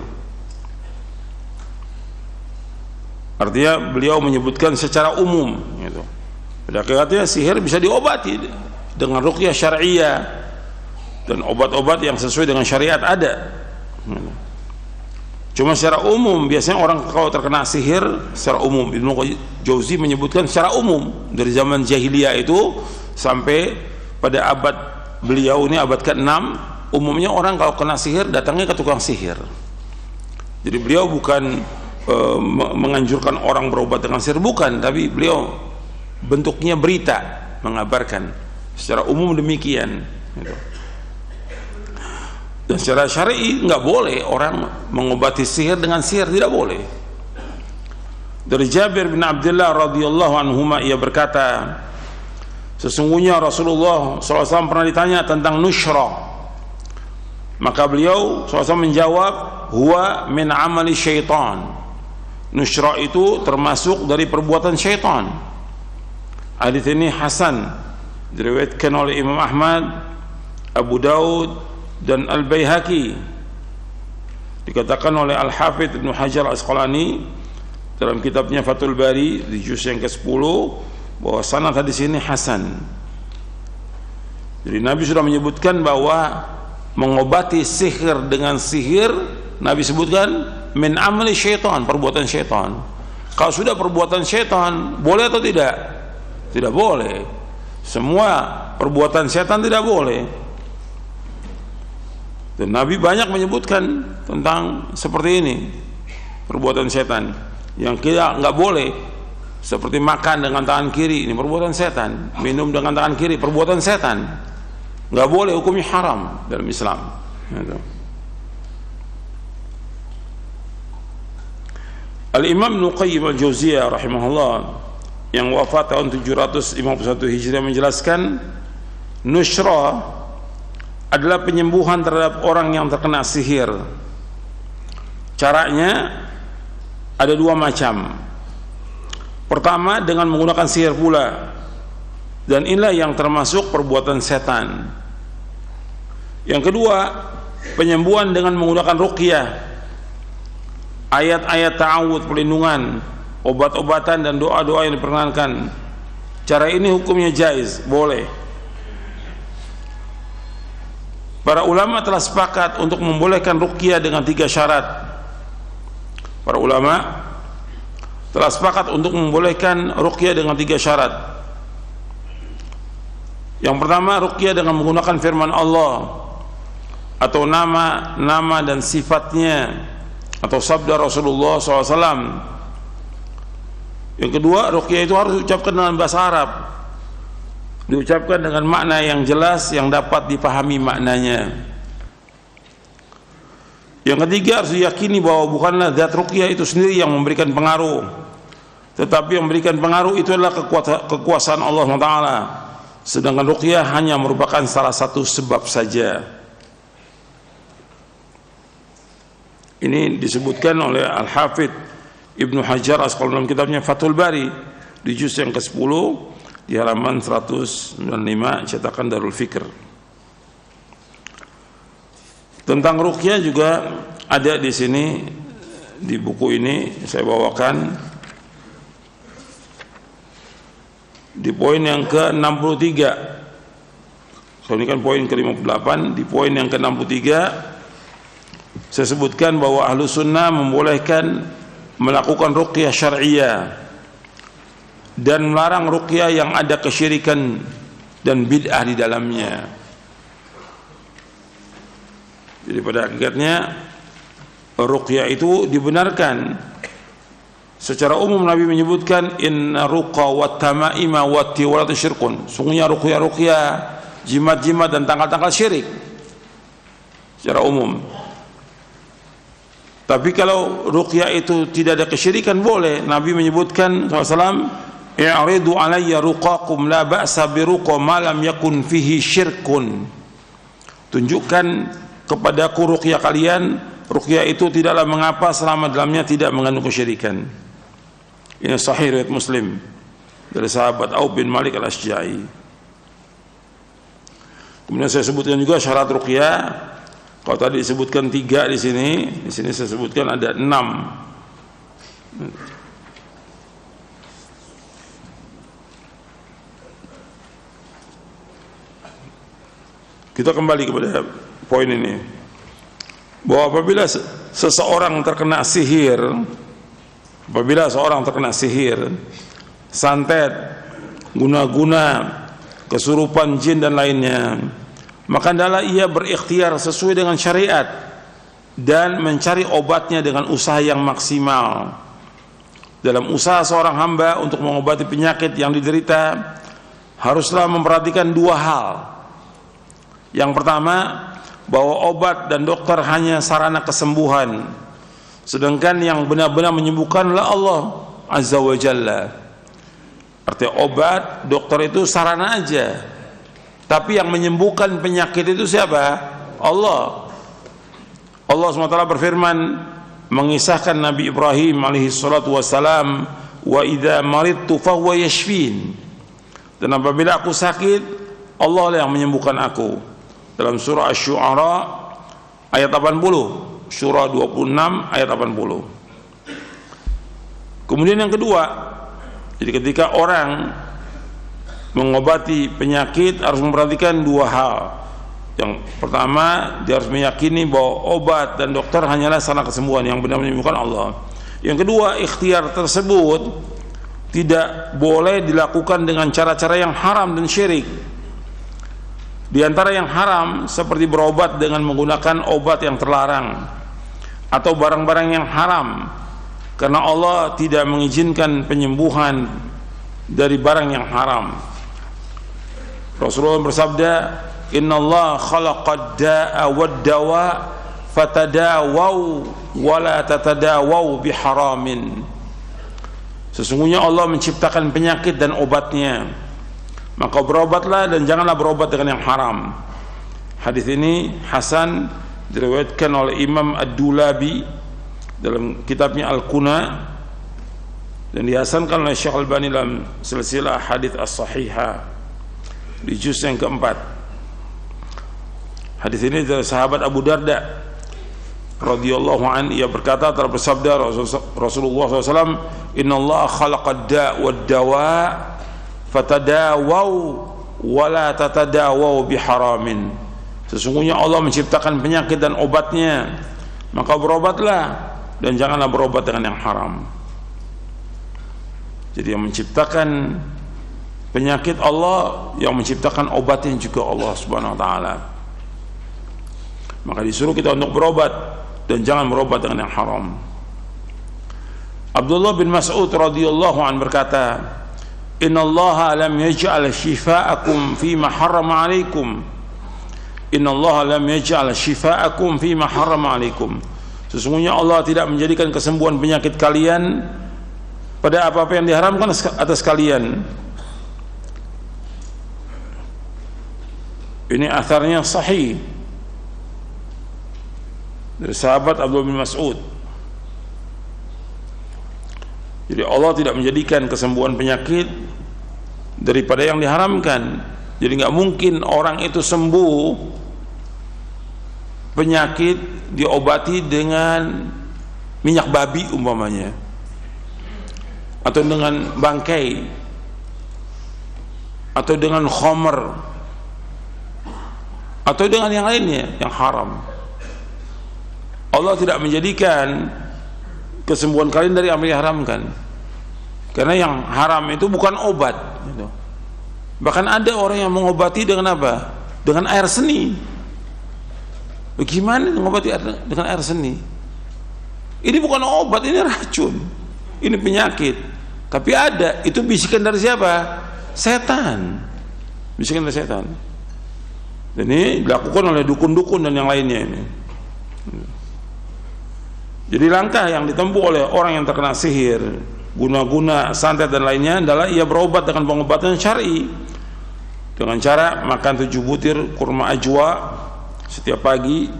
[SPEAKER 1] Artinya beliau menyebutkan secara umum gitu. Pada hakikatnya sihir bisa diobati dengan ruqyah syar'iyyah, dan obat-obat yang sesuai dengan syariat ada. Cuma secara umum biasanya orang kalau terkena sihir secara umum, Ibnu Jauzi menyebutkan secara umum dari zaman jahiliyah itu sampai pada abad beliau ini, abad ke-6, umumnya orang kalau kena sihir datangnya ke tukang sihir. Jadi beliau bukan menganjurkan orang berobat dengan sihir, bukan, tapi beliau bentuknya berita mengabarkan secara umum demikian gitu. Dan secara syar'i nggak boleh orang mengobati sihir dengan sihir, tidak boleh. Dari Jabir bin Abdullah radhiyallahu anhuma, ia berkata, sesungguhnya Rasulullah SAW pernah ditanya tentang nusyrah, maka beliau SAW menjawab, huwa min amali syaitan. Nusyrah itu termasuk dari perbuatan syaitan. Hadits ini hasan, diriwayatkan oleh Imam Ahmad, Abu Daud dan Al-Baihaqi. Dikatakan oleh Al-Hafidz Ibnu Hajar Al-Asqalani dalam kitabnya Fathul Bari di juz yang ke-10 bahwa sanad hadis ini hasan. Jadi Nabi sudah menyebutkan bahwa mengobati sihir dengan sihir, Nabi sebutkan min amali syaitan, perbuatan syaitan. Kalau sudah perbuatan syaitan, boleh atau tidak? Tidak boleh. Semua perbuatan syaitan tidak boleh. Dan Nabi banyak menyebutkan tentang seperti ini, perbuatan setan yang kita nggak boleh, seperti makan dengan tangan kiri, ini perbuatan setan. Minum dengan tangan kiri, perbuatan setan, nggak boleh, hukumnya haram dalam Islam. Al-Imam Ibnu Qayyim Al-Jauziyah rahimahullah yang wafat tahun 751 Hijriah menjelaskan, nusyrah adalah penyembuhan terhadap orang yang terkena sihir. Caranya ada dua macam. Pertama, dengan menggunakan sihir pula, dan inilah yang termasuk perbuatan setan. Yang kedua, penyembuhan dengan menggunakan ruqyah, ayat-ayat ta'awudz, perlindungan, obat-obatan dan doa-doa yang diperkenankan. Cara ini hukumnya jaiz, boleh. Para ulama telah sepakat untuk membolehkan ruqyah dengan 3 syarat. Para ulama telah sepakat untuk membolehkan ruqyah dengan 3 syarat. Yang pertama, ruqyah dengan menggunakan firman Allah atau nama dan sifatnya atau sabda Rasulullah SAW. Yang kedua, ruqyah itu harus diucapkan dengan bahasa Arab, diucapkan dengan makna yang jelas yang dapat dipahami maknanya. Yang ketiga, harus diyakini bahwa bukanlah zat ruqyah itu sendiri yang memberikan pengaruh, tetapi yang memberikan pengaruh itu adalah kekuasaan Allah SWT, sedangkan ruqyah hanya merupakan salah satu sebab saja. Ini disebutkan oleh Al-Hafidh Ibnu Hajar Asqalani dalam kitabnya Fathul Bari di juz yang ke-10 di halaman 195 cetakan Darul Fikr. Tentang ruqyah juga ada di sini, di buku ini saya bawakan di poin yang ke-63. So, ini kan poin ke-58. Di poin yang ke-63 saya sebutkan bahwa ahlu sunnah membolehkan melakukan ruqyah syar'iyah dan melarang ruqyah yang ada kesyirikan dan bid'ah di dalamnya. Jadi pada hakikatnya ruqyah itu dibenarkan. Secara umum Nabi menyebutkan inna ruqa wa tamaima wa tiwalat syirkun. Sungguhnya ruqyah, jimat-jimat dan tanggal-tanggal syirik secara umum. Tapi kalau ruqyah itu tidak ada kesyirikan boleh. Nabi menyebutkan SAW, i'ridu alayya ruqakum la ba'sa bi ruqa ma lam yakun fihi syirkun. Tunjukkan kepadaku ruqyah kalian, ruqyah itu tidaklah mengapa selama dalamnya tidak mengandung kesyirikan. Ini sahih riwayat Muslim dari sahabat Auf bin Malik Al-Asja'i. Kemudian saya sebutkan juga syarat ruqyah. Kalau tadi disebutkan 3 di sini saya sebutkan ada 6. Kita kembali kepada poin ini, bahwa apabila seseorang terkena sihir, santet, guna-guna, kesurupan jin dan lainnya, maka hendaklah ia berikhtiar sesuai dengan syariat dan mencari obatnya dengan usaha yang maksimal. Dalam usaha seorang hamba untuk mengobati penyakit yang diderita, haruslah memperhatikan 2 hal. Yang pertama, bahwa obat dan dokter hanya sarana kesembuhan, sedangkan yang benar-benar menyembuhkan adalah Allah Azza wa Jalla. Artinya obat, dokter itu sarana aja, tapi yang menyembuhkan penyakit itu siapa? Allah. Allah SWT berfirman mengisahkan Nabi Ibrahim alaihi salatu wassalam, wa idza maridtu fahuwa yashfin. Dan apabila aku sakit, Allah lah yang menyembuhkan aku. Dalam surah Asy-Syu'ara ayat 80, surah 26 ayat 80. Kemudian yang kedua, jadi ketika orang mengobati penyakit harus memperhatikan 2 hal. Yang pertama, dia harus meyakini bahwa obat dan dokter hanyalah sarana kesembuhan, yang benar menyembuhkan Allah. Yang kedua, ikhtiar tersebut tidak boleh dilakukan dengan cara-cara yang haram dan syirik. Di antara yang haram seperti berobat dengan menggunakan obat yang terlarang atau barang-barang yang haram, karena Allah tidak mengizinkan penyembuhan dari barang yang haram. Rasulullah bersabda, innallaha khalaqad da'a wad dawa fatadawaw wa la tatadawaw biharamin. Sesungguhnya Allah menciptakan penyakit dan obatnya, maka berobatlah dan janganlah berobat dengan yang haram. Hadis ini hasan, diriwayatkan oleh Imam Ad-Dulabi dalam kitabnya Al-Kuna, dan dihasankan oleh Syekh Al-Albani dalam silsilah hadis as-sahihah di juz yang ke-4. Hadis ini dari sahabat Abu Darda radhiyallahu an, ia berkata, telah bersabda Rasulullah SAW, innallaha khalaqad da' wad dawa fatadawaw wa la tatadawaw biharamin. Sesungguhnya Allah menciptakan penyakit dan obatnya, maka berobatlah dan janganlah berobat dengan yang haram. Jadi yang menciptakan Penyakit Allah yang menciptakan obatnya juga Allah Subhanahu wa taala. Maka disuruh kita untuk berobat dan jangan berobat dengan yang haram. Abdullah bin Mas'ud radhiyallahu anhu berkata, "Innallaha lam yaj'al shifaakum fima harrama 'alaikum. Innallaha lam yaj'al shifaakum fima harrama 'alaikum." Sesungguhnya Allah tidak menjadikan kesembuhan penyakit kalian pada apa-apa yang diharamkan atas kalian. Ini atharnya sahih dari sahabat Abdullah bin Mas'ud. Jadi Allah tidak menjadikan kesembuhan penyakit daripada yang diharamkan. Jadi nggak mungkin orang itu sembuh penyakit diobati dengan minyak babi umpamanya, atau dengan bangkai, atau dengan khamr, atau dengan yang lainnya yang haram. Allah tidak menjadikan kesembuhan kalian dari apa yang diharamkan, karena yang haram itu bukan obat gitu. Bahkan ada orang yang mengobati dengan apa? Dengan air seni. Bagaimana mengobati dengan air seni? Ini bukan obat, ini racun, ini penyakit. Tapi ada, itu bisikan dari siapa? Setan. Bisikan dari setan. Dan ini dilakukan oleh dukun-dukun dan yang lainnya ini. Jadi langkah yang ditempuh oleh orang yang terkena sihir, guna-guna, santet dan lainnya adalah ia berobat dengan pengobatan syar'i, dengan cara makan 7 butir kurma ajwa setiap pagi,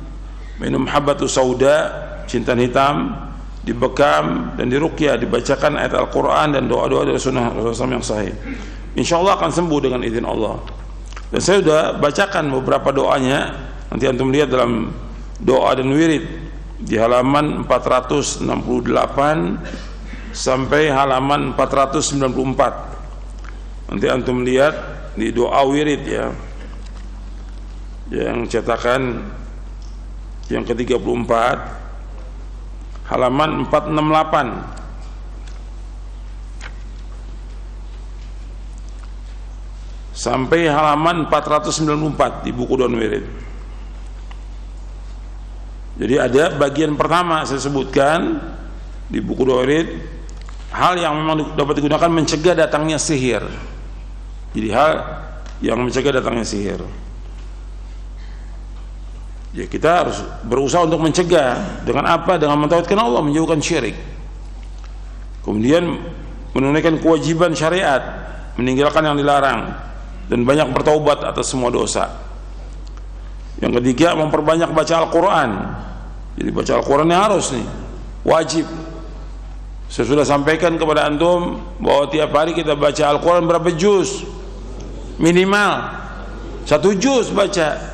[SPEAKER 1] minum habatus sauda, jintan hitam, dibekam dan diruqyah, dibacakan ayat Al-Quran dan doa-doa dari sunnah Rasulullah yang sahih. Insyaallah akan sembuh dengan izin Allah. Dan saya sudah bacakan beberapa doanya, nanti antum lihat dalam doa dan wirid di halaman 468 sampai halaman 494. Nanti antum lihat di doa wirid ya, yang cetakan yang ke-34 halaman 468 sampai halaman 494 di buku doa wirid. Jadi ada bagian pertama saya sebutkan di buku doa wirid, hal yang memang dapat digunakan mencegah datangnya sihir. Jadi hal yang mencegah datangnya sihir. Ya kita harus berusaha untuk mencegah dengan apa? Dengan mentauhidkan Allah, menjauhkan syirik. Kemudian menunaikan kewajiban syariat, meninggalkan yang dilarang, dan banyak bertaubat atas semua dosa. Yang ketiga, memperbanyak baca Al-Quran. Jadi baca Al-Quran harus nih, wajib. Saya sudah sampaikan kepada antum bahwa tiap hari kita baca Al-Quran berapa juz? Minimal 1 juz baca.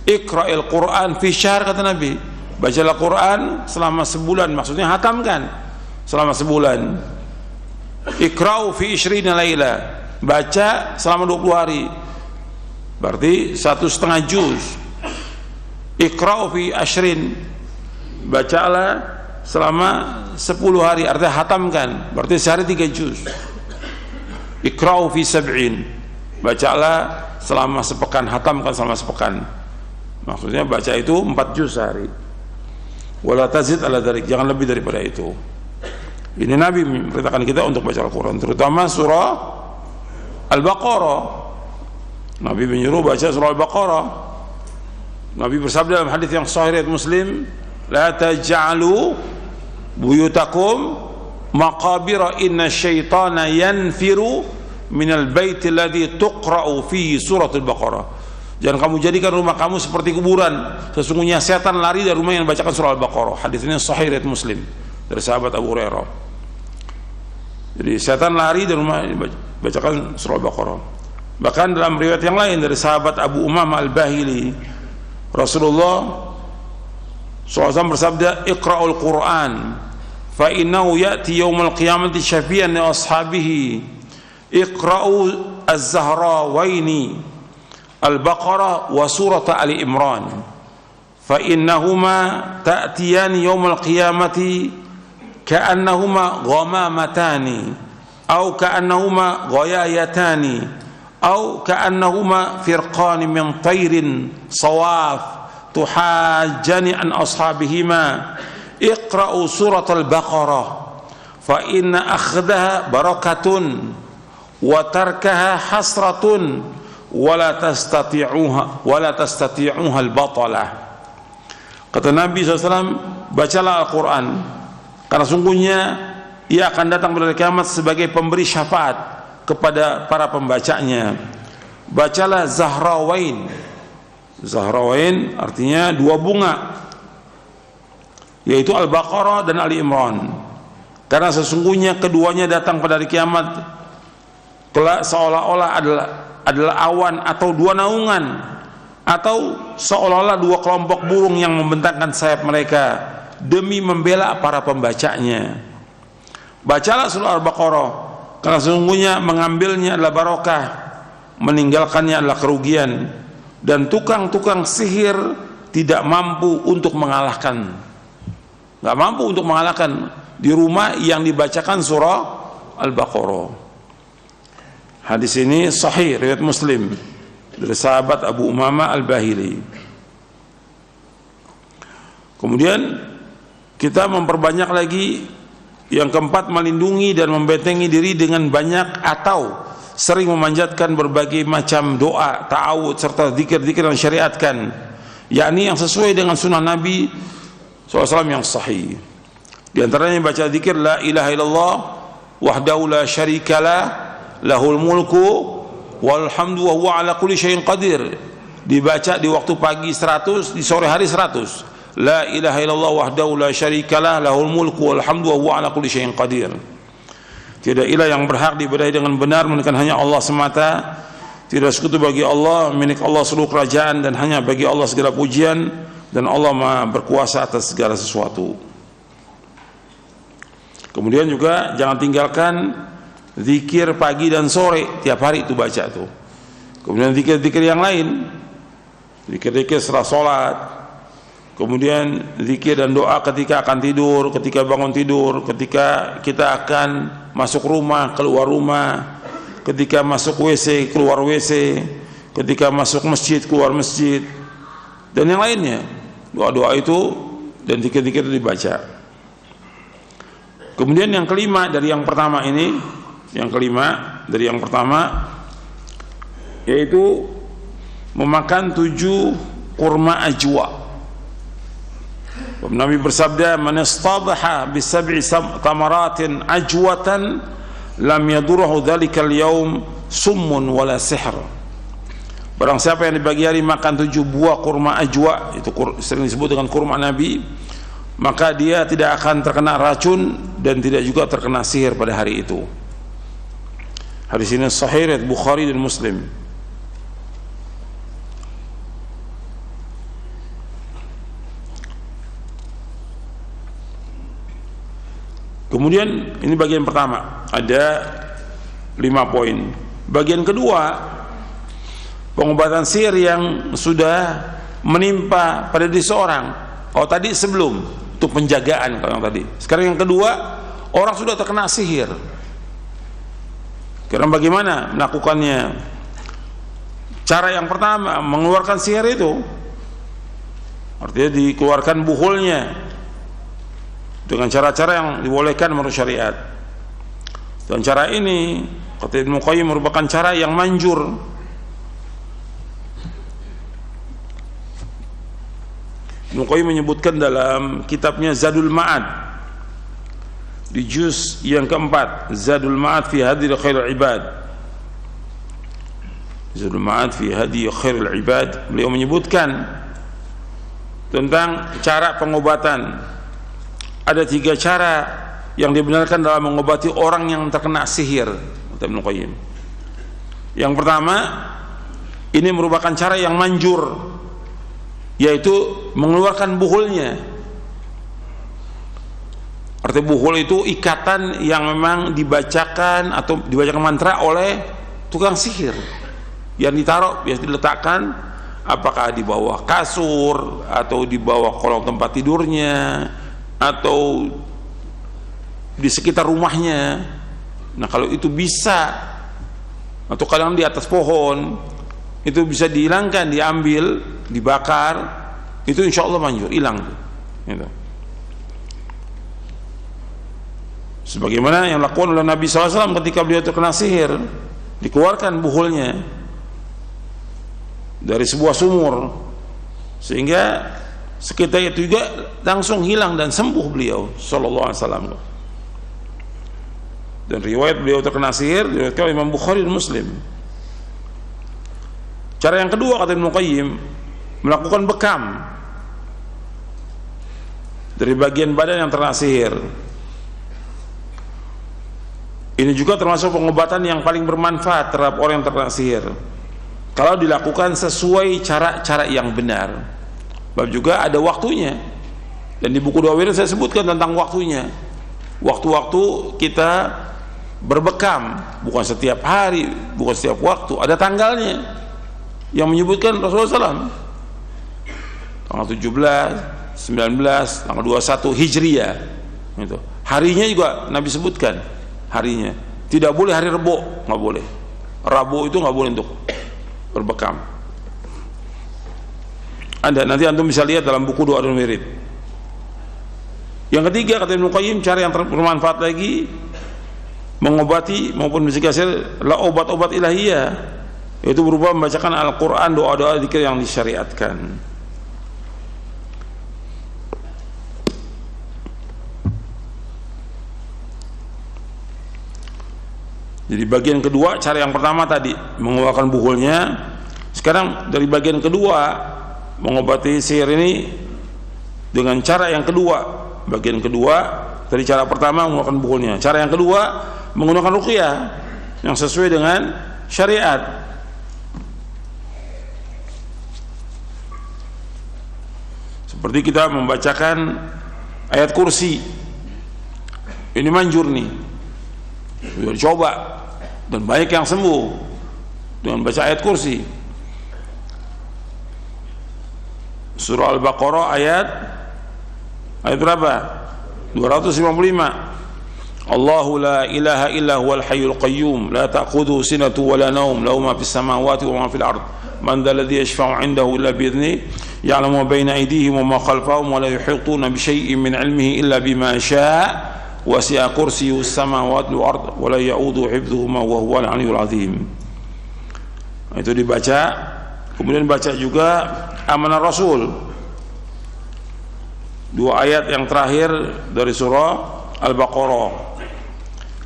[SPEAKER 1] Iqra'il Quran fi syahr, kata Nabi. Baca Al-Quran selama sebulan, maksudnya hatamkan selama sebulan. Iqra'u fi 20 laila, baca selama 20 hari, berarti 1,5 juz. Iqra'u fi 20, bacalah selama 10 hari, artinya hatamkan, berarti sehari 3 juz. Iqra'u fi 70, bacalah selama sepekan, hatamkan selama sepekan, maksudnya baca itu 4 juz sehari. Wala tazid ala dzalik, jangan lebih daripada itu. Ini Nabi memperintahkan kita untuk baca Al-Quran, terutama surah Al-Baqarah. Nabi menyuruh baca surah Al-Baqarah. Nabi bersabda dalam hadis yang sahih riwayat Muslim, la taj'alu buyutakum maqabira inna syaitana yanfiru minal baiti alladhi tuqra'u fihi suratul Baqarah. Jangan kamu jadikan rumah kamu seperti kuburan, sesungguhnya setan lari dari rumah yang bacakan surah Al-Baqarah. Hadis ini sahih riwayat Muslim dari sahabat Abu Hurairah. Jadi setan lari dari rumah bacakan surah Al-Baqarah. Bahkan dalam riwayat yang lain dari sahabat Abu Umamah Al-Bahili, Rasulullah SAW bersabda, Iqra'ul Quran fa innahu ya'ti yawmal qiyamati syafi'an li ashabihi. Iqra'u az-Zahrawaini Al-Baqarah wa surat Ali Imran fa innahuma ta'tiyani yawmal qiyamati ka'annahuma ghamamatani aw ka'annahuma ghayayatani au ka'annahuma firqan min tayrin sawaf tuhajjani an ashabihima iqra'u surat al-Baqarah fa inna akhdaha barakatun wa tarkaha hasratun wala tastati'uha al-batalah. Kata Nabi SAW, bacalah Al-Quran karena sungguhnya ia akan datang pada kiamat sebagai pemberi syafaat kepada para pembacanya. Bacalah Zahrawain. Zahrawain artinya dua bunga, yaitu Al-Baqarah dan Ali Imran, karena sesungguhnya keduanya datang pada hari kiamat kelak seolah-olah adalah awan atau dua naungan, atau seolah-olah dua kelompok burung yang membentangkan sayap mereka demi membela para pembacanya. Bacalah surah Al-Baqarah karena sesungguhnya mengambilnya adalah barokah, meninggalkannya adalah kerugian, dan tukang-tukang sihir tidak mampu untuk mengalahkan, nggak mampu untuk mengalahkan di rumah yang dibacakan surah Al-Baqarah. Hadis ini sahih riwayat Muslim dari sahabat Abu Umamah Al-Bahili. Kemudian kita memperbanyak lagi yang keempat, melindungi dan membentengi diri dengan banyak atau sering memanjatkan berbagai macam doa, ta'awud serta zikir-zikir yang syariatkan, yakni yang sesuai dengan sunnah Nabi SAW yang sahih. Di antaranya baca zikir la ilaha illallah wahdahu la syarikalah lahul mulku walhamdu wa huwa ala kulli syai'in qadir, dibaca di waktu pagi 100, di sore hari 100. La ilaha illallah wahdahu la syarikalah lahul mulku walhamdu wa huwa ala kulli syai'in qadir. Tidak ilah yang berhak diibadahi dengan benar melainkan hanya Allah semata. Tidak sekutu bagi Allah, milik Allah seluruh kerajaan dan hanya bagi Allah segala pujian, dan Allah Maha berkuasa atas segala sesuatu. Kemudian juga jangan tinggalkan zikir pagi dan sore, tiap hari itu baca tuh. Kemudian zikir-zikir yang lain, zikir-zikir setelah sholat, kemudian zikir dan doa ketika akan tidur, ketika bangun tidur, ketika kita akan masuk rumah, keluar rumah, ketika masuk WC, keluar WC, ketika masuk masjid, keluar masjid, dan yang lainnya. Doa-doa itu dan zikir-zikir itu dibaca. Kemudian yang kelima dari yang pertama ini, yang kelima dari yang pertama, yaitu memakan 7 kurma ajwa. Nabi bersabda, man istadha bi 7 tamaratin ajwatan lam yadurhu dzalikal yaum summun wala sihr. Barang siapa yang di pagi hari makan 7 buah kurma ajwa, itu sering disebut dengan kurma Nabi, maka dia tidak akan terkena racun dan tidak juga terkena sihir pada hari itu. Hadis ini sahih riwayat Bukhari dan Muslim. Kemudian ini bagian pertama, ada 5 poin. Bagian kedua, pengobatan sihir yang sudah menimpa pada diri seorang. Oh tadi sebelum, untuk penjagaan kalau yang tadi. Sekarang yang kedua, orang sudah terkena sihir. Karena bagaimana melakukannya? Cara yang pertama, mengeluarkan sihir itu, artinya dikeluarkan buhulnya dengan cara-cara yang dibolehkan menurut syariat. Dan cara ini, kata Ibnu Qayyim, merupakan cara yang manjur. Ibnu Qayyim menyebutkan dalam kitabnya Zadul Ma'ad di juz yang keempat, Zadul Ma'ad fi Hadi Khairul Ibad. Zadul Ma'ad fi Hadi Khairul Ibad, beliau menyebutkan tentang cara pengobatan. Ada 3 cara yang dibenarkan dalam mengobati orang yang terkena sihir, kata Ibnu Qayyim. Yang pertama, ini merupakan cara yang manjur, yaitu mengeluarkan buhulnya. Arti buhul itu ikatan yang memang dibacakan atau dibacakan mantra oleh tukang sihir, yang ditaruh, biasa diletakkan apakah di bawah kasur atau di bawah kolong tempat tidurnya atau di sekitar rumahnya. Nah kalau itu bisa atau kadang di atas pohon, itu bisa dihilangkan, diambil, dibakar, itu insya Allah manjur, hilang gitu. Sebagaimana yang dilakukan oleh Nabi SAW ketika beliau terkena sihir, dikeluarkan buhulnya dari sebuah sumur, sehingga sekitar itu juga langsung hilang dan sembuh beliau sallallahu alaihi wasallam. Dan riwayat beliau terkena sihir diriwayatkan oleh Imam Bukhari dan Muslim. Cara yang kedua kata Ibnu Qayyim, melakukan bekam dari bagian badan yang terkena sihir. Ini juga termasuk pengobatan yang paling bermanfaat terhadap orang yang terkena sihir, kalau dilakukan sesuai cara-cara yang benar. Bab juga ada waktunya, dan di buku Dawir saya sebutkan tentang waktunya. Waktu-waktu kita berbekam, bukan setiap hari, bukan setiap waktu, ada tanggalnya yang menyebutkan Rasulullah SAW. Tanggal 17, 19, tanggal 21 Hijriah gitu. Harinya juga Nabi sebutkan harinya. Tidak boleh hari Rebo, nggak boleh. Rabu itu nggak boleh untuk berbekam. Nanti antum bisa lihat dalam buku Doa dan Wirid. Yang ketiga kata Ibnu Qayyim, cara yang bermanfaat lagi mengobati maupun mencegah sihir lah obat-obat ilahiyah, yaitu berupa membacakan Al-Quran, doa-doa zikir yang disyariatkan. Jadi bagian kedua, cara yang pertama tadi mengeluarkan buhulnya. Sekarang dari bagian kedua, mengobati sihir ini dengan cara yang kedua. Bagian kedua dari cara pertama mengeluarkan buhulnya, cara yang kedua menggunakan ruqyah yang sesuai dengan syariat. Seperti kita membacakan ayat kursi, ini manjur nih, sudah dicoba dan banyak yang sembuh dengan baca ayat kursi. Surah Al-Baqarah ayat berapa? 255. Allahu la ilaha illa huwal hayyul qayyum la ta'khudhuhu sinatun wa la nawm lahu ma fis samawati wa ma fil ard man dhal ladzi yashfa'u 'indahu illa bi idhnihi ya'lamu ma bayna aydihim wa ma khalfahum wa la yuhituna bi shay'in min 'ilmihi illa bima sha'a wasi'a kursiyyuhu as-samawati wal ard wa la ya'uduhu hifdhuhuma wa huwal 'aliyyul 'azim. Itu dibaca. Kemudian baca juga amanah Rasul, 2 ayat yang terakhir dari surah Al-Baqarah.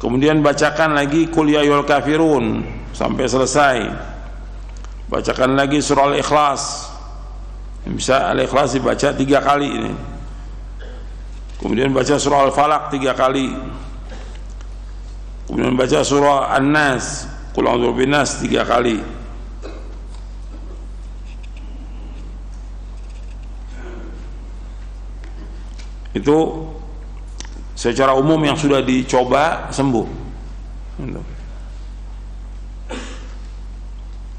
[SPEAKER 1] Kemudian bacakan lagi Qul ya ayyuhal kafirun sampai selesai. Bacakan lagi surah Al-Ikhlas. Bisa Al-Ikhlas dibaca 3 kali ini. Kemudian baca surah Al-Falaq 3 kali. Kemudian baca surah An-Nas, Qul a'udzu birabbin nas 3 kali. Itu secara umum yang sudah dicoba sembuh.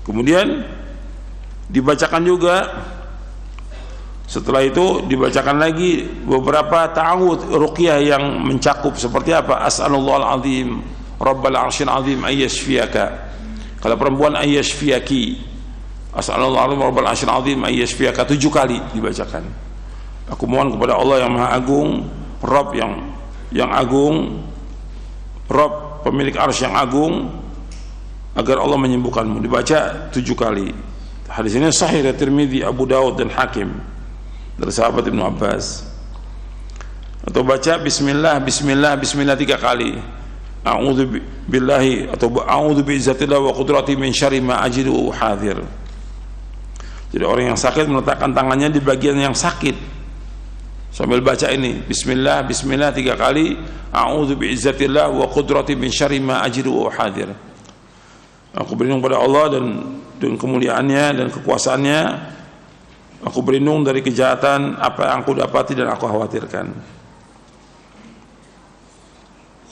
[SPEAKER 1] Kemudian dibacakan juga, setelah itu dibacakan lagi beberapa ta'awudz ruqyah yang mencakup seperti apa? As'alullahal azim rabbal arsyil azim ayyashfiyaka. Kalau perempuan ayyashfiyaki, as'alullahal azim rabbal arsyil azim ayyashfiyaka 7 kali dibacakan. Aku mohon kepada Allah yang Maha Agung, Rabb yang agung, Rabb pemilik arsy yang agung, agar Allah menyembuhkanmu. Dibaca 7 kali. Hadis ini sahih dari Tirmidzi, Abu Daud dan Hakim dari sahabat Ibnu Abbas. Atau baca bismillah bismillah bismillah 3 kali. A'udzu billahi atau a'udzu bi izzatillah wa qudratihi min syarri ma ajidu hadir. Jadi orang yang sakit meletakkan tangannya di bagian yang sakit sambil baca ini bismillah bismillah 3 kali, a'udzu biizzatillah wa qudrati min syarri ma ajidu wa hadir. Aku berlindung pada Allah dan dengan kemuliaannya dan kekuasaannya, aku berlindung dari kejahatan apa yang aku dapati dan aku khawatirkan.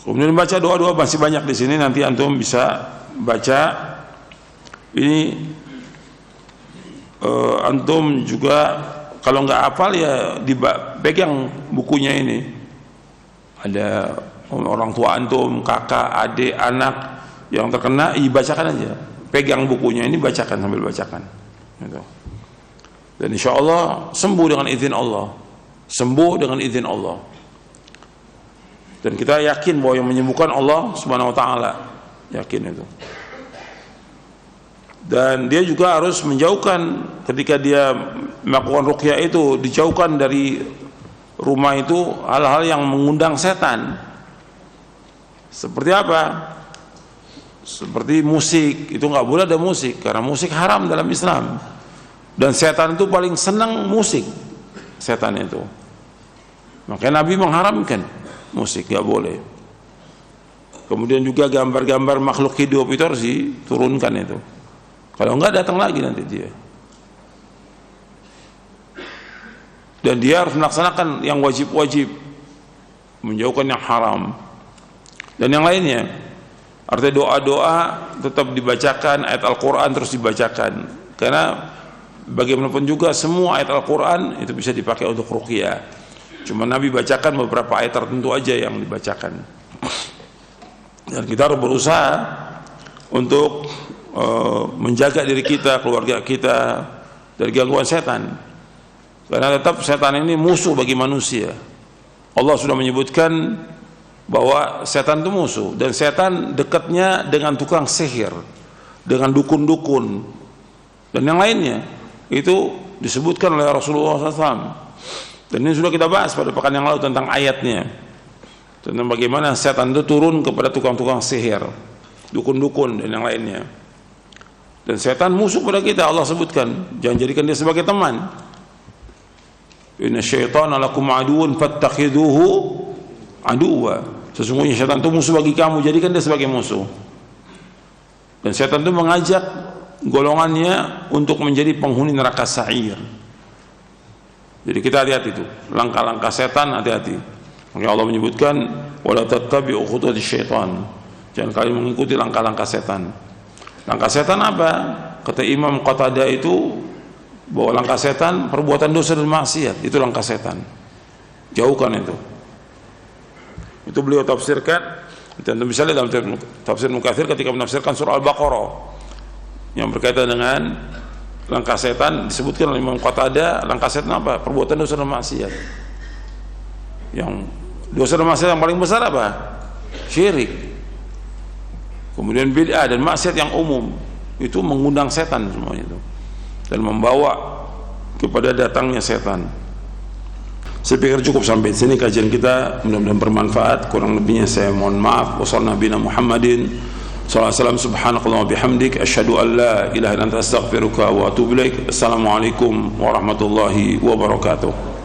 [SPEAKER 1] Kemudian baca doa-doa masih banyak di sini, nanti antum bisa baca ini. Antum juga kalau nggak hafal ya dipegang bukunya ini. Ada orang tua antum, kakak, adik, anak yang terkena dibacakan aja, pegang bukunya ini, bacakan sambil bacakan gitu. Dan insya Allah sembuh dengan izin Allah, sembuh dengan izin Allah. Dan kita yakin bahwa yang menyembuhkan Allah Subhanahu wa taala, yakin itu. Dan dia juga harus menjauhkan, ketika dia melakukan ruqyah itu, dijauhkan dari rumah itu hal-hal yang mengundang setan. Seperti apa? Seperti musik, itu nggak boleh ada musik, karena musik haram dalam Islam. Dan setan itu paling senang musik, setan itu. Makanya Nabi mengharamkan musik, nggak boleh. Kemudian juga gambar-gambar makhluk hidup itu harus diturunkan itu. Kalau enggak datang lagi nanti dia. Dan dia harus melaksanakan yang wajib-wajib, menjauhkan yang haram. Dan yang lainnya, artinya doa-doa tetap dibacakan, ayat Al-Quran terus dibacakan. Karena bagaimanapun juga semua ayat Al-Quran itu bisa dipakai untuk ruqyah. Cuma Nabi bacakan beberapa ayat tertentu aja yang dibacakan. Dan kita harus berusaha untuk menjaga diri kita, keluarga kita dari gangguan setan. Karena tetap setan ini musuh bagi manusia. Allah sudah menyebutkan bahwa setan itu musuh, dan setan dekatnya dengan tukang sihir, dengan dukun-dukun, dan yang lainnya. Itu disebutkan oleh Rasulullah SAW. Dan ini sudah kita bahas pada pekan yang lalu tentang ayatnya, tentang bagaimana setan itu turun kepada tukang-tukang sihir, dukun-dukun, dan yang lainnya. Dan setan musuh pada kita, Allah sebutkan, jangan jadikan dia sebagai teman. Inna syaitana lakum aduun fattakhidhuhu aduwa. Sesungguhnya setan itu musuh bagi kamu, jadikan dia sebagai musuh. Dan setan itu mengajak golongannya untuk menjadi penghuni neraka sa'ir. Jadi kita lihat itu langkah-langkah setan, hati-hati. Makanya Allah menyebutkan wala tattabi'u khutuwati syaitan, jangan kalian mengikuti langkah-langkah setan. Langkah setan apa? Kata Imam Qatadah itu bahwa langkah setan perbuatan dosa dan maksiat, itu langkah setan. Jauhkan itu. Itu beliau tafsirkan. Dan misalnya dalam tafsir Mukatsir ketika menafsirkan surah Al-Baqarah yang berkaitan dengan langkah setan, disebutkan oleh Imam Qatadah, langkah setan apa? Perbuatan dosa dan maksiat. Yang dosa dan maksiat yang paling besar apa? Syirik. Kemudian bid'ah dan maksiat yang umum, itu mengundang setan semuanya itu, dan membawa kepada datangnya setan. Saya pikir cukup sampai sini kajian kita, mudah-mudahan bermanfaat. Kurang lebihnya saya mohon maaf. Wassallallahu Nabi Muhammadin sallallahu alaihi wasallam. Subhanakallah wa bihamdik, asyhadu an la ilaha illa anta astaghfiruka wa atubu ilaik. Assalamualaikum warahmatullahi wabarakatuh.